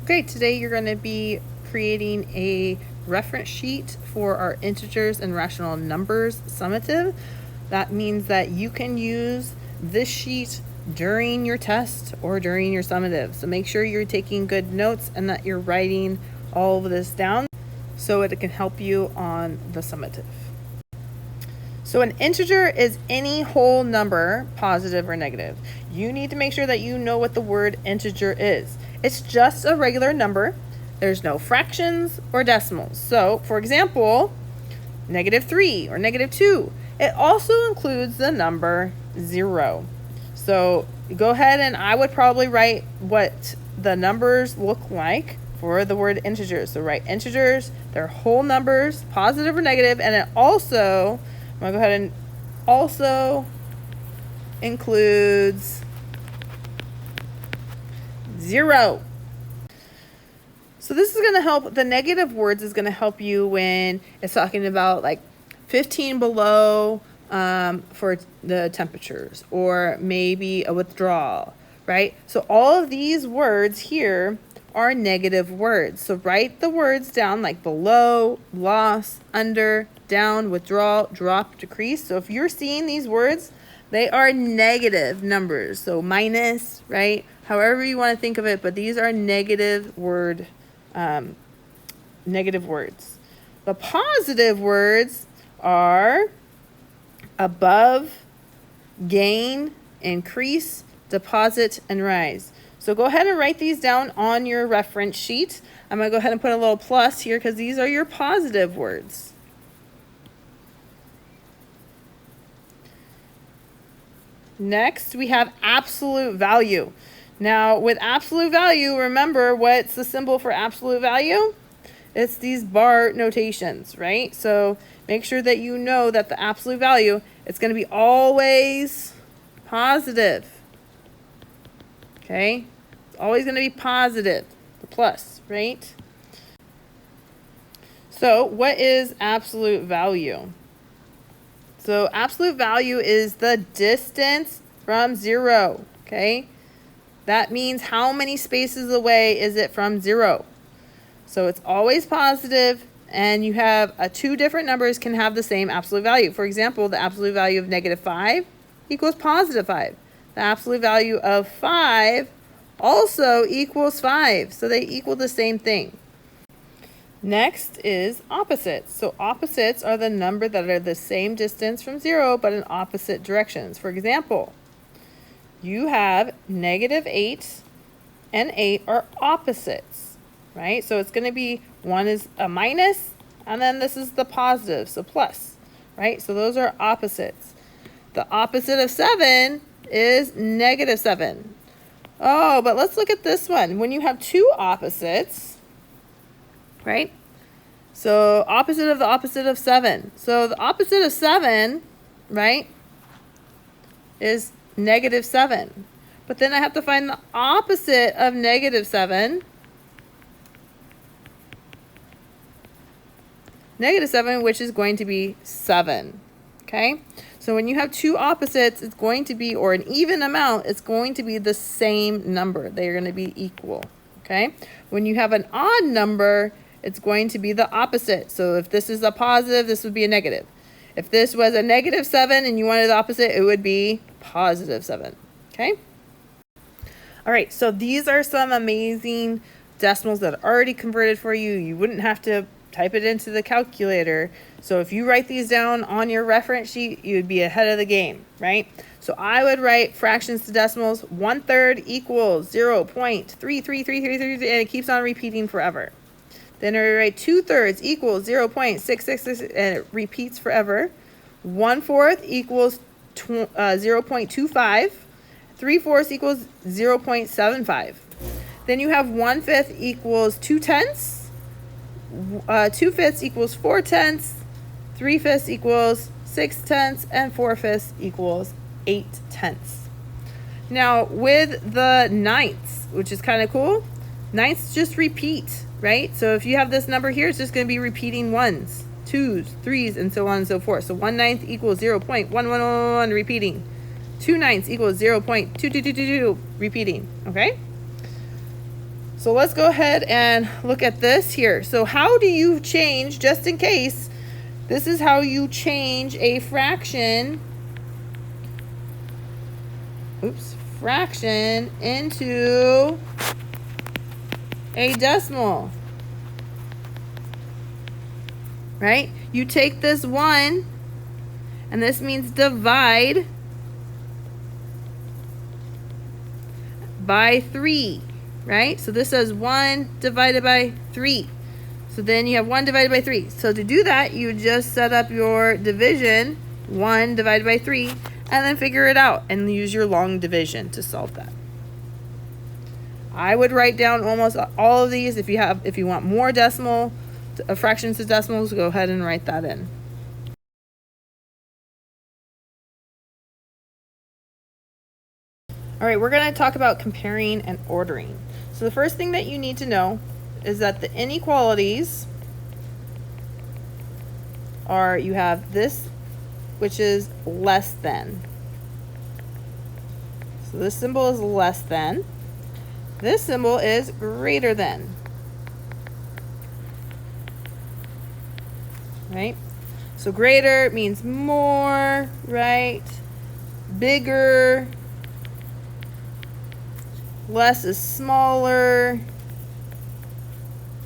Okay, today you're going to be creating a reference sheet for our integers and rational numbers summative. That means that you can use this sheet during your test or during your summative. So make sure you're taking good notes and that you're writing all of this down so it can help you on the summative. So an integer is any whole number, positive or negative. You need to make sure that you know what the word integer is. It's just a regular number. There's no fractions or decimals. So, for example, -3 or -2. It also includes the number 0. So go ahead and I would probably write what the numbers look like for the word integers. So write integers, they're whole numbers, positive or negative, and it also, I'm going to go ahead and also includes 0. So this is going to help, the negative words is going to help you when it's talking about like 15 below for the temperatures, or maybe a withdrawal, right? So all of these words here are negative words. So write the words down like below, loss, under, down, withdrawal, drop, decrease. So if you're seeing these words, they are negative numbers. So minus, right? However you want to think of it, but these are negative words. The positive words are above, gain, increase, deposit, and rise. So go ahead and write these down on your reference sheet. I'm going to go ahead and put a little plus here because these are your positive words. Next, we have absolute value. Now, with absolute value, remember what's the symbol for absolute value? It's these bar notations, right? So make sure that you know that the absolute value, it's going to be always positive. Okay? It's always going to be positive, the plus, right? So what is absolute value? So absolute value is the distance from 0, okay? That means how many spaces away is it from 0? So it's always positive, and you have two different numbers can have the same absolute value. For example, the absolute value of -5 equals +5. The absolute value of 5 also equals 5. So they equal the same thing. Next is opposites. So opposites are the number that are the same distance from 0 but in opposite directions. For example, you have -8 and 8 are opposites, right? So it's going to be, one is a minus, and then this is the positive, so plus, right? So those are opposites. The opposite of 7 is -7. Oh, but let's look at this one. When you have two opposites, right? So opposite of the opposite of 7. So the opposite of 7, right, is -7. But then I have to find the opposite of -7. -7, which is going to be 7. Okay? So when you have two opposites, it's going to be, or an even amount, it's going to be the same number. They are going to be equal. Okay? When you have an odd number, it's going to be the opposite. So if this is a positive, this would be a negative. If this was a -7 and you wanted the opposite, it would be +7. Okay? All right, so these are some amazing decimals that are already converted for you. You wouldn't have to type it into the calculator. So if you write these down on your reference sheet, you would be ahead of the game, right? So I would write fractions to decimals. 1/3 equals 0.33333, and it keeps on repeating forever. Then I write 2/3 equals 0.666, and it repeats forever. 1/4 equals 0.25. 3/4 equals 0.75. Then you have 1/5 equals 2/10. 2/5 equals 4/10. 3/5 equals 6/10, and 4/5 equals 8/10. Now with the ninths, which is kind of cool, ninths just repeat, right? So if you have this number here, it's just going to be repeating 1s, 2s, 3s, and so on and so forth. So 1/9 equals 0.1111, repeating. 2/9 equals 0.2222, repeating, okay? So let's go ahead and look at this here. So how do you change, just in case, this is how you change a fraction, fraction into a decimal, right? You take this 1, and this means divide by 3, right? So this says 1 divided by 3. So then you have 1 divided by 3. So to do that, you just set up your division, 1 divided by 3, and then figure it out and use your long division to solve that. I would write down almost all of these. If you want more decimal fractions to decimals, go ahead and write that in. All right, we're going to talk about comparing and ordering. So the first thing that you need to know is that the inequalities are, you have this, which is less than. So this symbol is less than. This symbol is greater than. Right? So greater means more, right? Bigger. Less is smaller.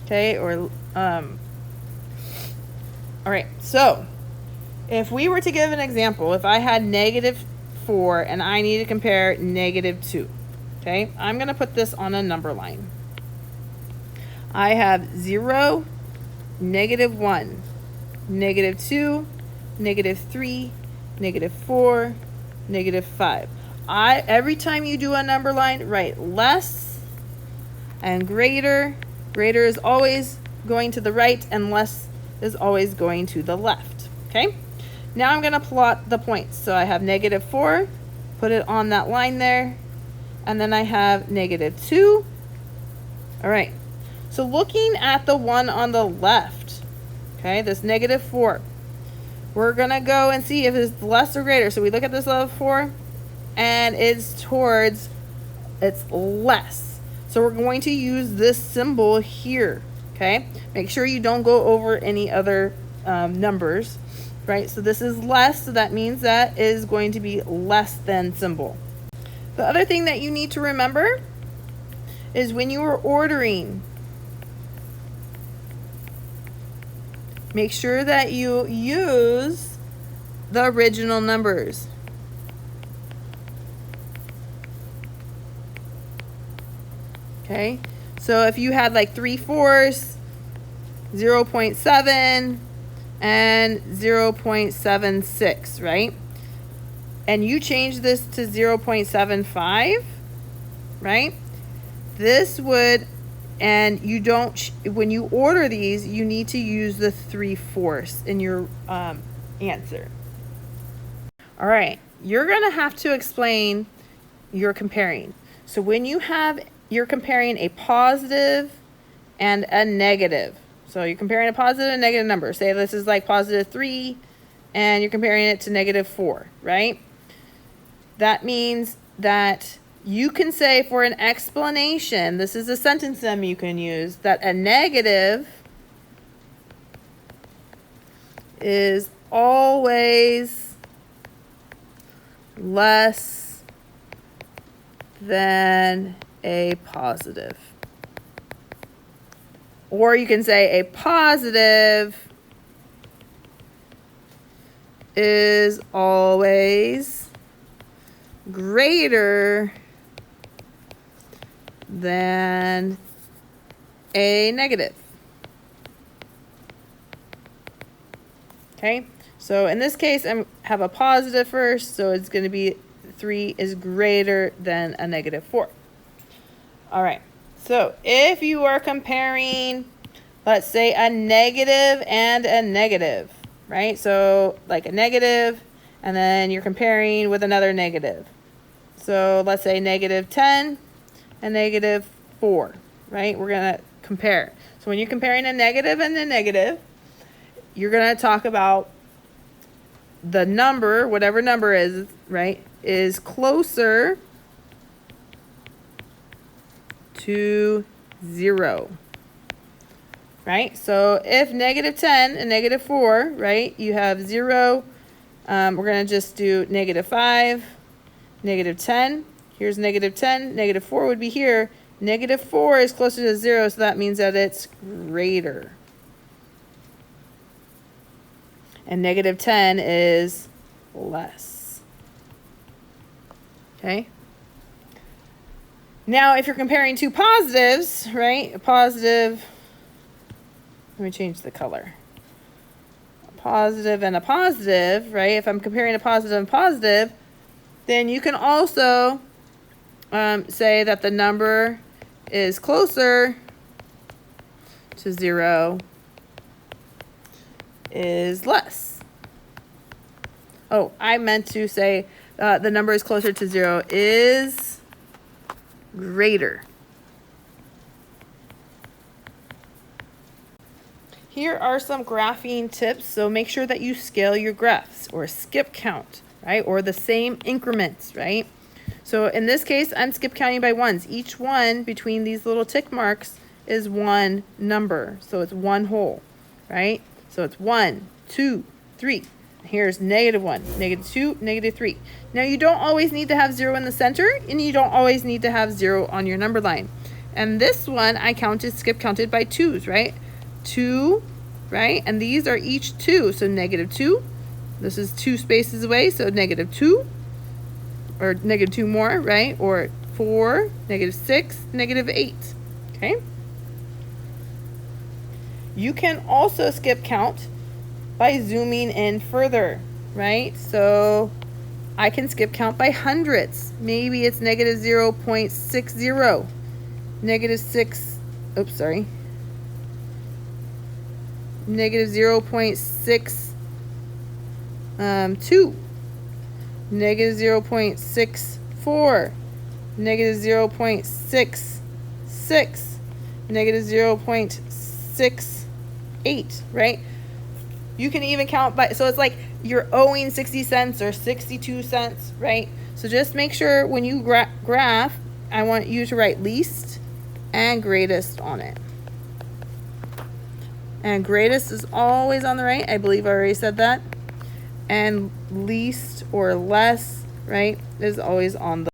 Okay, or all right, so if we were to give an example, if I had -4 and I need to compare -2, okay, I'm going to put this on a number line. I have 0, -1, -2, -3, -4, -5. Every time you do a number line, write less and greater. Greater is always going to the right and less is always going to the left. Okay? Now I'm going to plot the points. So I have -4, put it on that line there, and then I have -2. All right. So looking at the one on the left, okay, this -4, we're going to go and see if it's less or greater. So we look at this level 4, and it's less. So we're going to use this symbol here, okay? Make sure you don't go over any other numbers, right? So this is less, so that means that is going to be less than symbol. The other thing that you need to remember is when you are ordering, make sure that you use the original numbers. Okay, so if you had like 3/4, 0.7, and 0.76, right? And you change this to 0.75, right? This would, and you don't, when you order these, you need to use the 3/4 in your answer. All right, you're gonna have to explain your comparing. So when you're comparing a positive and a negative. So you're comparing a positive and negative number. Say this is like +3 and you're comparing it to -4, right? That means that you can say for an explanation, this is a sentence stem you can use, that a negative is always less than a positive. Or you can say a positive is always greater than a negative. Okay, so in this case, I have a positive first, so it's going to be 3 is greater than a -4. All right, so if you are comparing, let's say, a negative and a negative, right? So like a negative, and then you're comparing with another negative. So let's say -10 and -4, right? We're going to compare. So when you're comparing a negative and a negative, you're going to talk about the number, whatever number is, right, is closer to 0. Right? So if negative 10 and negative 4, right, you have 0. We're going to just do negative 5, negative 10. Here's negative 10. Negative 4 would be here. Negative 4 is closer to 0, so that means that it's greater. And negative 10 is less. Okay? Now, if you're comparing two positives, right, a positive, let me change the color. A positive and a positive, right, if I'm comparing a positive and positive, then you can also say that the number is closer to 0 is less. Oh, I meant to say the number is closer to 0 is greater. Here are some graphing tips. So make sure that you scale your graphs or skip count, right? Or the same increments, right? So in this case, I'm skip counting by ones. Each one between these little tick marks is one number. So it's one whole, right? So it's 1, 2, 3. Here's negative 1, negative 2, negative 3. Now you don't always need to have 0 in the center, and you don't always need to have 0 on your number line. And this one I skip counted by 2's, right? 2, right? And these are each 2. So negative 2. This is 2 spaces away, so negative 2. Or negative 2 more, right? Or 4, negative 6, negative 8. Okay? You can also skip count by zooming in further, right? So I can skip count by hundreds. Maybe it's negative 0.60, negative 6, oops, sorry. Negative 0.62, negative 0.64, negative 0.66, negative 0.68, right? You can even count by, so it's like you're owing 60 cents or 62 cents, right? So just make sure when you graph, I want you to write least and greatest on it. And greatest is always on the right. I believe I already said that. And least or less, right, is always on the